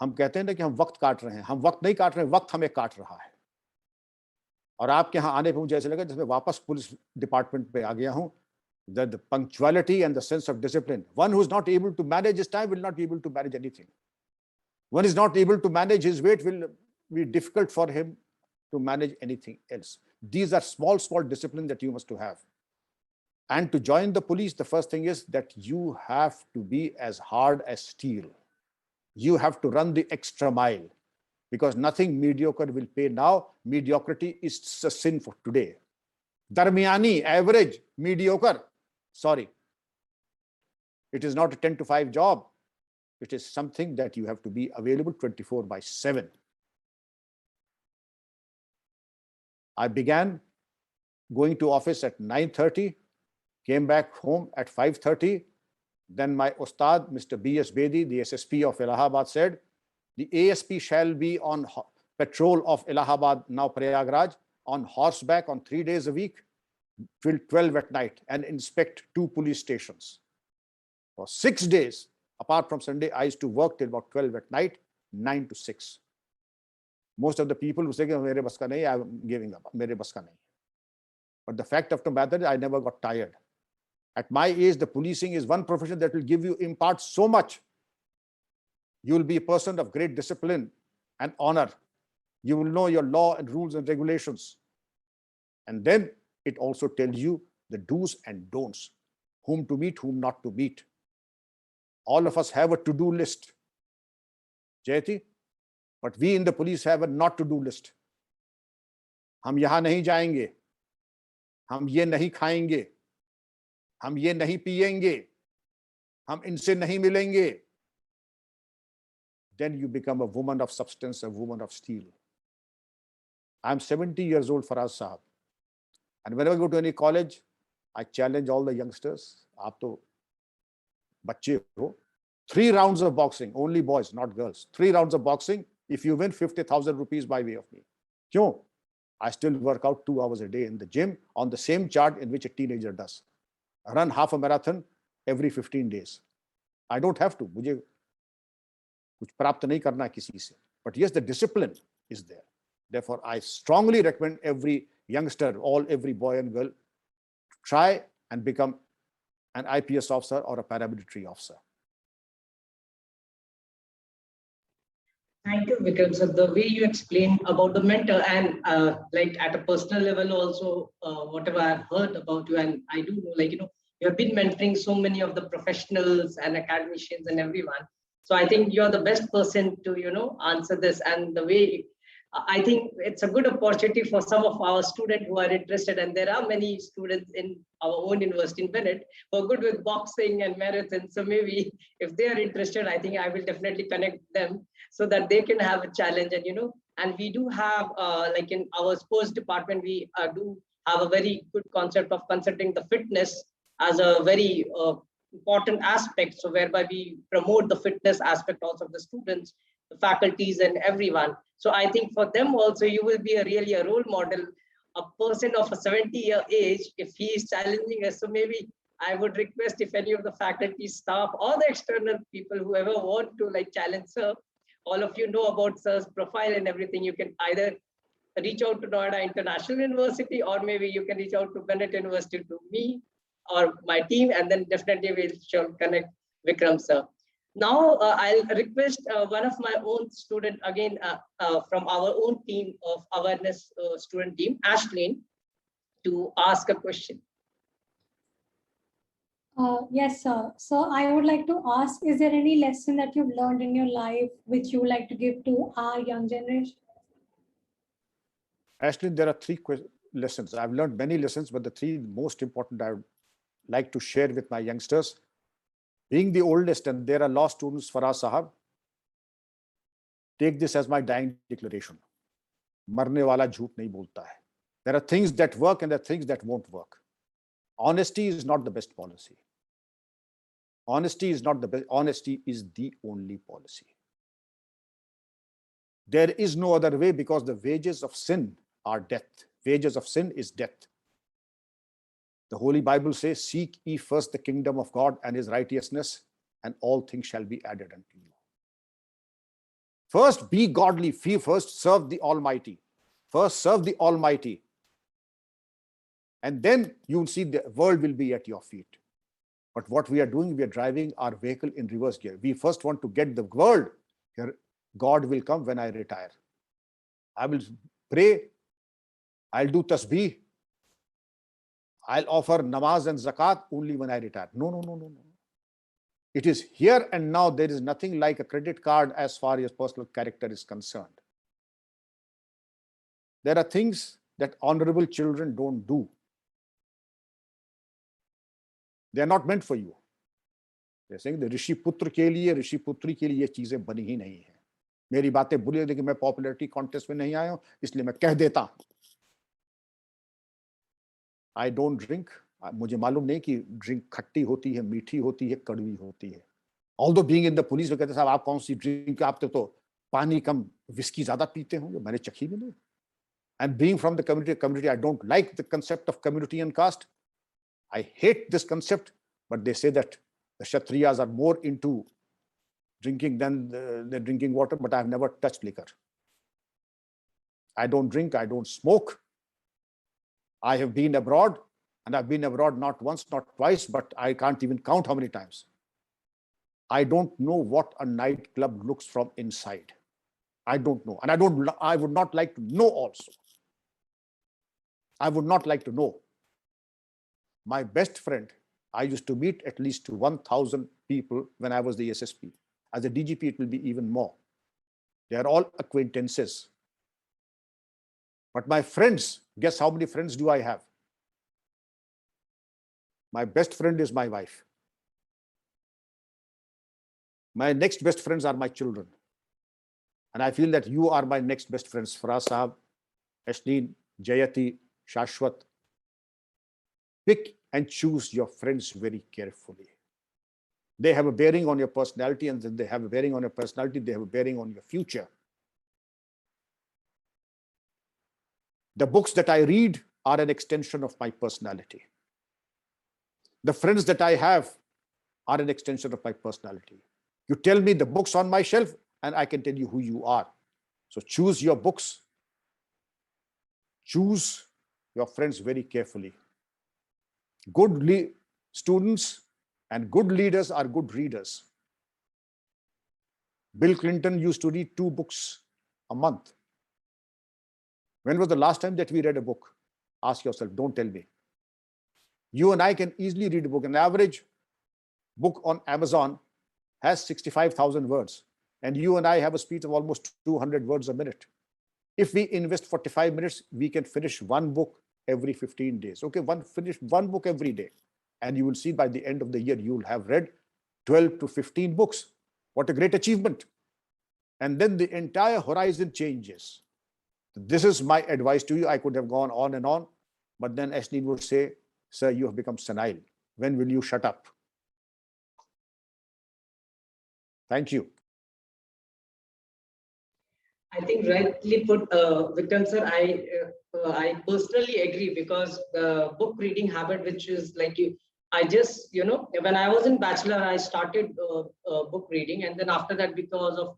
हम कहते हैं ना कि हम वक्त काट रहे हैं, हम वक्त नहीं काट रहे हैं, वक्त हमें काट रहा है. और आपके यहाँ आने पे मुझे ऐसा लगा जैसे मैं वापस पुलिस डिपार्टमेंट पे आ गया हूँ. The punctuality and the sense of discipline. One who is not able to manage his time will not be able to manage anything. One is not able to manage his weight, will be difficult for him to manage anything else. These are small disciplines that you must have. And to join the police, the first thing is that you have to be as hard as steel. You have to run the extra mile, because nothing mediocre will pay now. Mediocrity is a sin for today. Darmiyani, average, mediocre, sorry. It is not a 10 to 5 job. It is something that you have to be available 24/7. I began going to office at 9:30, came back home at 5:30. Then my Ustad, Mr. B.S. Bedi, the SSP of Allahabad, said, the ASP shall be on patrol of Allahabad, now Prayagraj, on horseback on 3 days a week till 12 at night and inspect 2 police stations. For 6 days, apart from Sunday, I used to work till about 12 at night, 9 to 6. Most of the people who say, mere bas ka nahi, I'm giving up, mere bas ka nahi. But the fact of the matter is I never got tired. At my age, the policing is one profession that will impart so much. You will be a person of great discipline and honor. You will know your law and rules and regulations. And then it also tells you the do's and don'ts, whom to meet, whom not to meet. All of us have a to-do list, Jayati, but we in the police have a not to-do list. हम यहाँ नहीं जाएंगे, हम ये नहीं खाएंगे, हम ये नहीं पिएंगे, हम इनसे नहीं मिलेंगे. Then you become a woman of substance, a woman of steel. I'm 70 years old, Faraz Sahab. And whenever I go to any college, I challenge all the youngsters. आप तो बच्चे हो. 3 rounds of boxing, only boys, not girls. 3 rounds of boxing. If you win, 50,000 rupees by way of me. क्यों? I still work out 2 hours a day in the gym on the same chart in which a teenager does. I run half a marathon every 15 days. I don't have to. मुझे कुछ प्राप्त नहीं करना किसी से. But yes, the discipline is there. Therefore, I strongly recommend every youngster, every boy and girl, try and become an IPS officer or a paramilitary officer. Thank you, Vikram sir. The way you explained about the mentor and like at a personal level also, whatever I've heard about you, and I do know, you have been mentoring so many of the professionals and academicians and everyone. So I think you're the best person to, answer this. And the way I think it's a good opportunity for some of our students who are interested, and there are many students in our own university in Bennett who are good with boxing and marathon. So maybe if they are interested, I think I will definitely connect them so that they can have a challenge. And and we do have like in our sports department, we do have a very good concept of considering the fitness as a very important aspect. So whereby we promote the fitness aspect also of the students, the faculties and everyone. So I think for them also, you will be really a role model, a person of a 70-year age, if he is challenging us. So maybe I would request if any of the faculty, staff, or the external people, whoever want to challenge sir, all of you know about sir's profile and everything, you can either reach out to Noida International University, or maybe you can reach out to Bennett University to me or my team, and then definitely we'll connect Vikram sir. Now, I'll request one of my own student, again, from our own team of awareness student team, Ashlyn, to ask a question. Yes, sir. So I would like to ask, is there any lesson that you've learned in your life which you would like to give to our young generation? Actually, there are three lessons. I've learned many lessons, but the three most important I would like to share with my youngsters. Being the oldest, and there are law students, Faraz Sahab, take this as my dying declaration. Marne wala jhoot nahi bolta hai. There are things that work and there are things that won't work. Honesty is not the best policy. Honesty is not the best. Honesty is the only policy. There is no other way, because the wages of sin are death. Wages of sin is death. The Holy Bible says, seek ye first the kingdom of God and his righteousness, and all things shall be added unto you. First, be godly. First, serve the Almighty. First, serve the Almighty. And then you'll see the world will be at your feet. But what we are doing, we are driving our vehicle in reverse gear. We first want to get the world. Here, God will come when I retire. I will pray. I'll do tasbih. I'll offer namaz and zakat only when I retire. No, no, no, no, no. It is here and now. There is nothing like a credit card as far as personal character is concerned. There are things that honorable children don't do. They are not meant for you. They're saying the ऋषि पुत्र के लिए, ऋषि पुत्री के लिए ये चीजें बनी ही नहीं है. मेरी बातें बुरी है कि मैं पॉपुलैरिटी कॉन्टेस्ट में नहीं आया हूं, इसलिए मैं कह देता हूं. I don't drink. मुझे मालूम नहीं कि ड्रिंक खट्टी होती है, मीठी होती है, कड़वी होती है. Although being in the police, वो कहते साहब आप कौन सी ड्रिंक, आप तो पानी कम विस्की ज्यादा पीते होंगे. मैंने चखी भी नहीं. And being from the community, I don't like the concept of community and caste. I hate this concept, but they say that the Kshatriyas are more into drinking than they're drinking water, but I've never touched liquor. I don't drink, I don't smoke. I have been abroad, and I've been abroad not once, not twice, but I can't even count how many times. I don't know what a nightclub looks from inside. I don't know. And I would not like to know also. I would not like to know. My best friend, I used to meet at least 1,000 people when I was the SSP. As a DGP, it will be even more. They are all acquaintances. But my friends, guess how many friends do I have? My best friend is my wife. My next best friends are my children. And I feel that you are my next best friends. Faraz Sahab, Ashneen, Jayati, Shashwat. Pick and choose your friends very carefully. They have a bearing on your personality, and then they have a bearing on your personality, they have a bearing on your future. The books that I read are an extension of my personality. The friends that I have are an extension of my personality. You tell me the books on my shelf, and I can tell you who you are. So choose your books. Choose your friends very carefully. Good students and good leaders are good readers. Bill Clinton used to read 2 books a month. When was the last time that we read a book? Ask yourself, don't tell me. You and I can easily read a book. An average book on Amazon has 65,000 words. And you and I have a speed of almost 200 words a minute. If we invest 45 minutes, we can finish 1 book every 15 days. Okay, finish 1 book every day. And you will see by the end of the year, you will have read 12 to 15 books. What a great achievement. And then the entire horizon changes. This is my advice to you. I could have gone on and on, but then Ashneen would say, sir, you have become senile. When will you shut up? Thank you. I think rightly put, Vikram sir, I personally agree, because the book reading habit, which is like I just, when I was in bachelor, I started book reading. And then after that, because of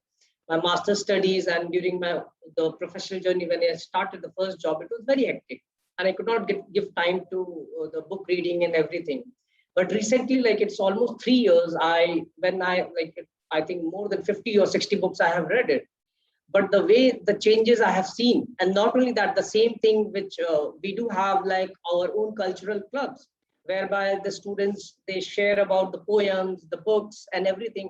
my master's studies and during the professional journey, when I started the first job, it was very hectic. And I could not give time to the book reading and everything. But recently, like it's almost 3 years, I think more than 50 or 60 books I have read it. But the way the changes I have seen, and not only that, the same thing which we do have like our own cultural clubs. whereby the students, they share about the poems, the books and everything.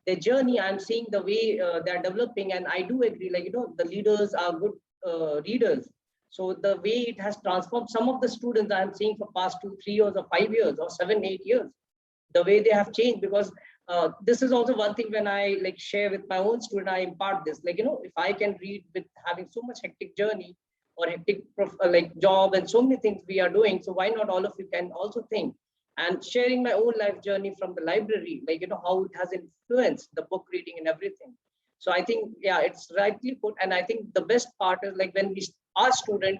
Their journey, I'm seeing the way they're developing, and I do agree, like, the leaders are good readers. So the way it has transformed some of the students I'm seeing for past 2, 3 years or 5 years or 7, 8 years, the way they have changed. Because this is also one thing when I like share with my own student, I impart this, like, if I can read with having so much hectic journey or hectic like job and so many things we are doing, so why not all of you can also think. And sharing my own life journey from the library, like, how it has influenced the book reading and everything. So I think, yeah, it's rightly put. And I think the best part is like when we are student,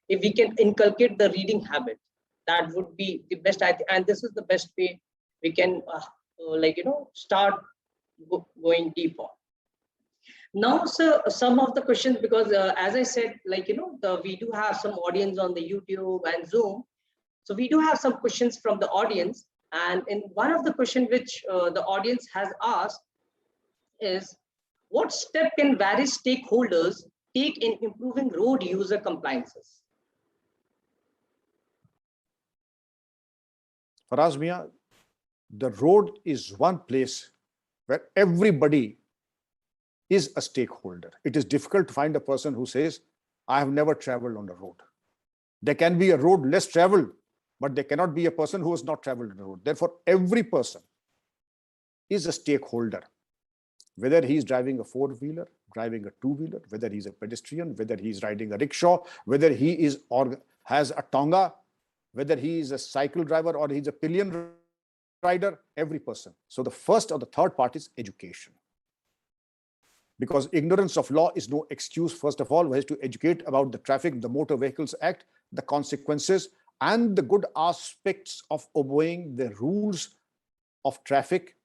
if we can inculcate the reading habit, that would be the best. And this is the best way we can like, start going deeper. Now, sir, some of the questions, because as I said, like, we do have some audience on the YouTube and Zoom. So we do have some questions from the audience. And in one of the questions which the audience has asked is, what step can various stakeholders take in improving road user compliances? Faraz Mia, the road is one place where everybody is a stakeholder. It is difficult to find a person who says, I have never traveled on the road. There can be a road less traveled, but there cannot be a person who has not traveled on the road. Therefore, every person is a stakeholder, whether he is driving a four-wheeler, driving a two-wheeler, whether he's a pedestrian, whether he's riding a rickshaw, whether he is or has a tonga, whether he is a cycle driver or he's a pillion rider, every person. So the first or the third part is education. Because ignorance of law is no excuse. First of all, we have to educate about the traffic, the Motor Vehicles Act, the consequences, and the good aspects of obeying the rules of traffic,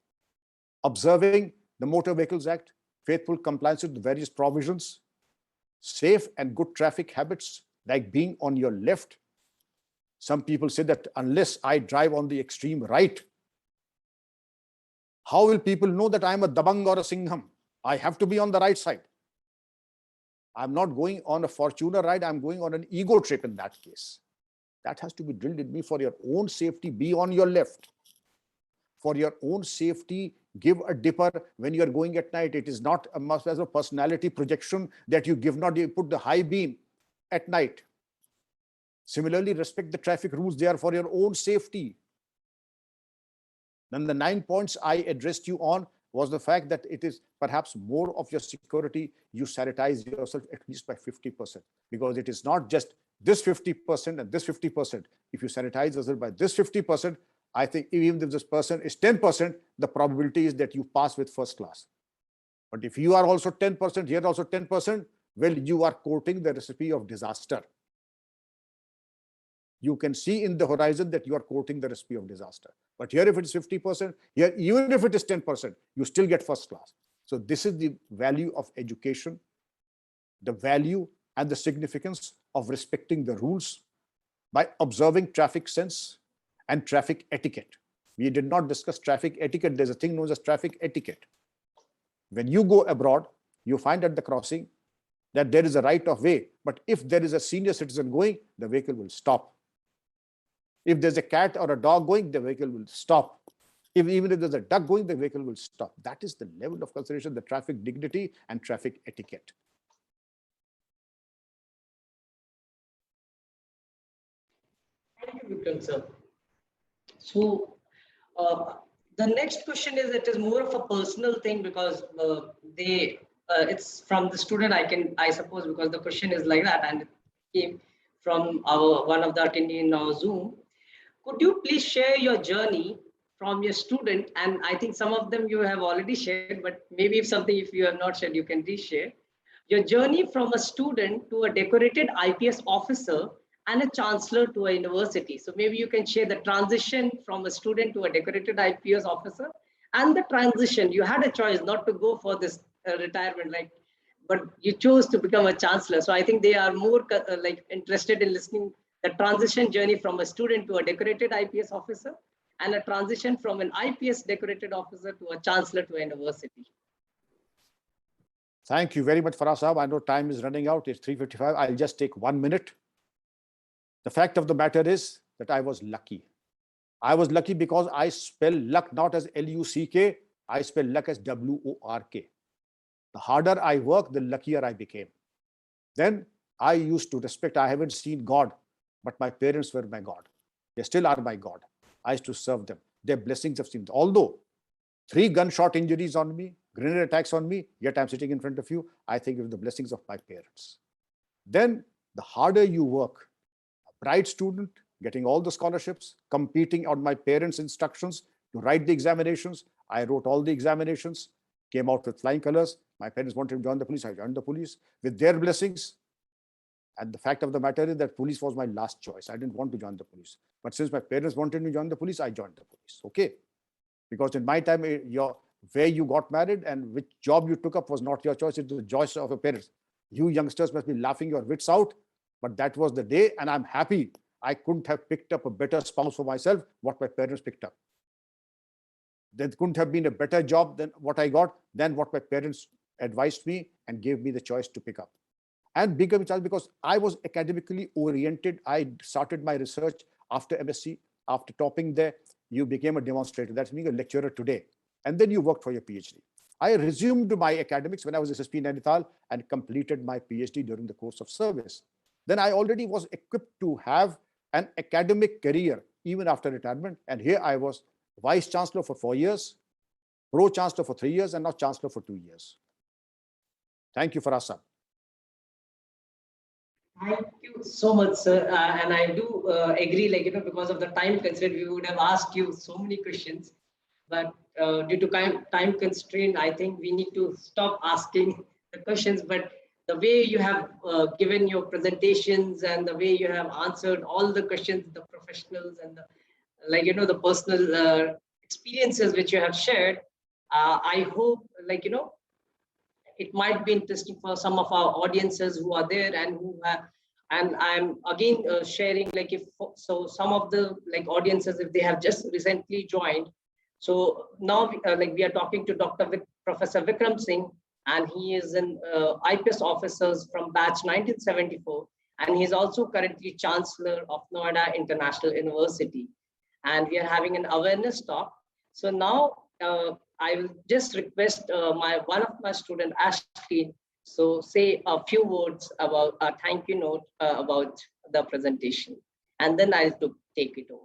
observing the Motor Vehicles Act, faithful compliance with the various provisions, safe and good traffic habits, like being on your left. Some people say that unless I drive on the extreme right, how will people know that I'm a Dabang or a Singham? I have to be on the right side. I'm not going on a Fortuner ride, I'm going on an ego trip in that case. That has to be drilled in me. For your own safety, be on your left. For your own safety, give a dipper when you are going at night. It is not a must as a personality projection that you give not, you put the high beam at night. Similarly, respect the traffic rules. They are for your own safety. Then the 9 points I addressed you on was the fact that it is perhaps more of your security. You sanitize yourself at least by 50%, because it is not just this 50% and this 50%. If you sanitize yourself by this 50%, I think even if this person is 10%, the probability is that you pass with first class. But if you are also 10%, here also 10%, well, you are courting the recipe of disaster. You can see in the horizon that you are courting the recipe of disaster. But here, if it is 50%, here, even if it is 10%, you still get first class. So this is the value of education, the value and the significance of respecting the rules by observing traffic sense and traffic etiquette. We did not discuss traffic etiquette. There's a thing known as traffic etiquette. When you go abroad, you find at the crossing that there is a right of way. But if there is a senior citizen going, the vehicle will stop. If there's a cat or a dog going, the vehicle will stop. Even if there's a duck going, the vehicle will stop. That is the level of consideration, the traffic dignity and traffic etiquette. Thank you, Vikram sir. So the next question is, it is more of a personal thing, because it's from the student, I suppose, because the question is like that, and it came from one of the attendees in our Zoom. Could you please share your journey from your student? And I think some of them you have already shared, but maybe if you have not shared, you can reshare your journey from a student to a decorated IPS officer and a chancellor to a university. So maybe you can share the transition from a student to a decorated IPS officer, and the transition, you had a choice not to go for this retirement, but you chose to become a chancellor. So I think they are more interested in listening the transition journey from a student to a decorated IPS officer, and a transition from an IPS decorated officer to a chancellor to a university. Thank you very much, Faraz Sahab. I know time is running out. It's 3:55. I'll just take 1 minute. The fact of the matter is that I was lucky. I was lucky because I spell luck not as L-U-C-K, I spell luck as W-O-R-K. The harder I work, the luckier I became. Then I used to respect, I haven't seen God, but my parents were my God. They still are my God. I used to serve them. Their blessings have seen. Although 3 gunshot injuries on me, grenade attacks on me, yet I'm sitting in front of you, I think it was the blessings of my parents. Then the harder you work, a bright student, getting all the scholarships, competing on my parents' instructions to write the examinations. I wrote all the examinations, came out with flying colors. My parents wanted to join the police. I joined the police with their blessings. And the fact of the matter is that police was my last choice. I didn't want to join the police. But since my parents wanted me to join the police, I joined the police. Okay. Because in my time, where you got married and which job you took up was not your choice. It was the choice of your parents. You youngsters must be laughing your wits out. But that was the day. And I'm happy. I couldn't have picked up a better spouse for myself, what my parents picked up. There couldn't have been a better job than what I got, than what my parents advised me and gave me the choice to pick up. And become a child because I was academically oriented. I started my research after MSc, after topping there, you became a demonstrator. That's being a lecturer today. And then you worked for your PhD. I resumed my academics when I was SSP Nainital and completed my PhD during the course of service. Then I already was equipped to have an academic career even after retirement. And here I was Vice Chancellor for 4 years, Pro Chancellor for 3 years, and now Chancellor for 2 years. Thank you, Faraz sir. Thank you so much, sir. And I do agree, because of the time constraint, we would have asked you so many questions. But due to time constraint, I think we need to stop asking the questions. But the way you have given your presentations and the way you have answered all the questions, the professionals and the personal experiences which you have shared, I hope, it might be interesting for some of our audiences who are there and who have, and I'm again sharing, some of the audiences, if they have just recently joined. So now we are talking to Professor Vikram Singh, and he is an IPS officers from batch 1974, and he's also currently Chancellor of Noida International University. And we are having an awareness talk. So now I will just request one of my student, Ashley, so say a few words about a thank you note about the presentation, and then I'll take it over.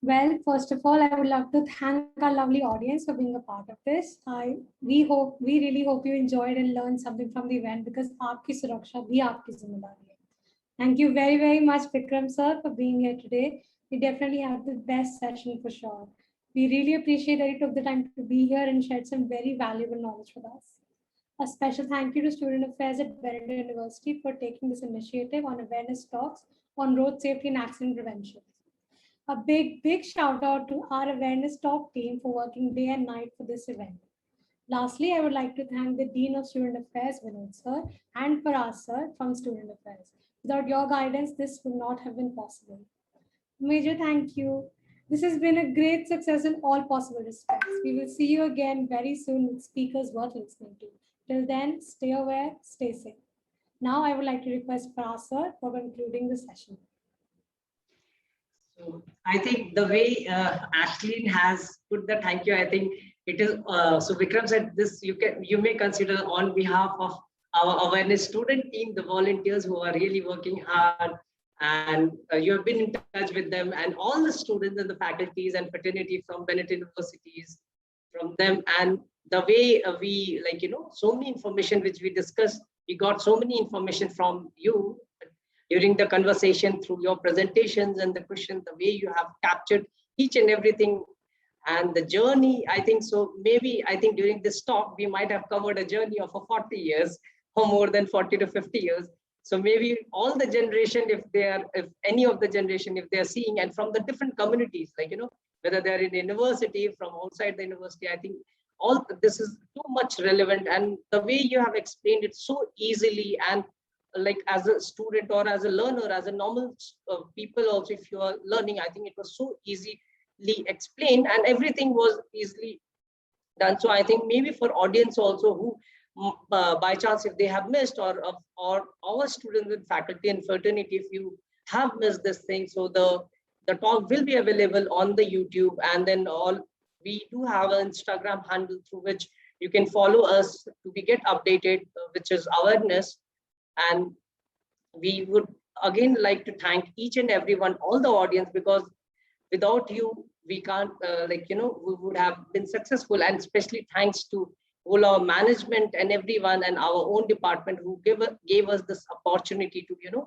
Well, first of all, I would love to thank our lovely audience for being a part of this. We really hope you enjoyed and learned something from the event, because aapki suraksha bhi aapki zimmedari hai. Thank you very, very much, Vikram sir, for being here today. We definitely had the best session for sure. We really appreciate that you took the time to be here and shared some very valuable knowledge with us. A special thank you to Student Affairs at Benedict University for taking this initiative on awareness talks on road safety and accident prevention. A big shout out to our awareness talk team for working day and night for this event. Lastly, I would like to thank the Dean of Student Affairs, Vinod sir, and Faraz sir from Student Affairs. Without your guidance, this would not have been possible. Major thank you. This has been a great success in all possible respects. We will see you again very soon with speakers worth listening to. Till then, stay aware, stay safe. Now, I would like to request Faraz sir for concluding the session. So I think the way Ashley has put the thank you, I think it is, so Vikram said this, you may consider on behalf of our awareness student team, the volunteers who are really working hard, and you have been in touch with them, and all the students and the faculties and fraternity from Benedict universities, from them, and the way we, so many information which we discussed, we got so many information from you during the conversation, through your presentations and the questions, the way you have captured each and everything, and the journey, I think so. Maybe I think during this talk, we might have covered a journey of 40 years or more than 40 to 50 years. So maybe all the generation, if any of the generation, if they're seeing, and from the different communities, whether they're in university, from outside the university, I think all this is too much relevant, and the way you have explained it so easily, and like as a student or as a learner, as a normal people also, if you are learning, I think it was so easily explained and everything was easily done. So I think maybe for audience also who by chance if they have missed, or our students and faculty and fraternity, if you have missed this thing, so the talk will be available on the YouTube, and then we do have an Instagram handle through which you can follow us to be get updated, which is awareness. And we would again like to thank each and everyone, all the audience, because without you we can't we would have been successful, and especially thanks to all our management and everyone and our own department who gave us this opportunity to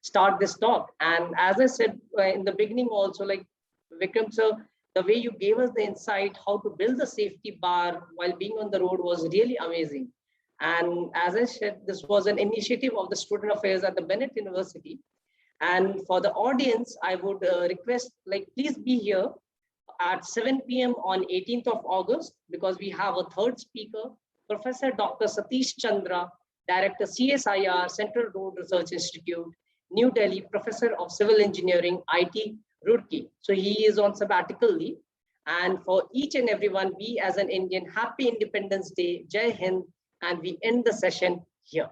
start this talk. And as I said in the beginning also, like Vikram sir, the way you gave us the insight how to build the safety bar while being on the road was really amazing. And as I said, this was an initiative of the Student Affairs at the Bennett University. And for the audience, I would request, like, please be here at 7 p.m. on 18th of August, because we have a third speaker, Professor Dr. Satish Chandra, Director CSIR, Central Road Research Institute, New Delhi, Professor of Civil Engineering, IT, Roorkee. So he is on sabbatical leave. And for each and everyone, we as an Indian, happy Independence Day, Jai Hind, and we end the session here.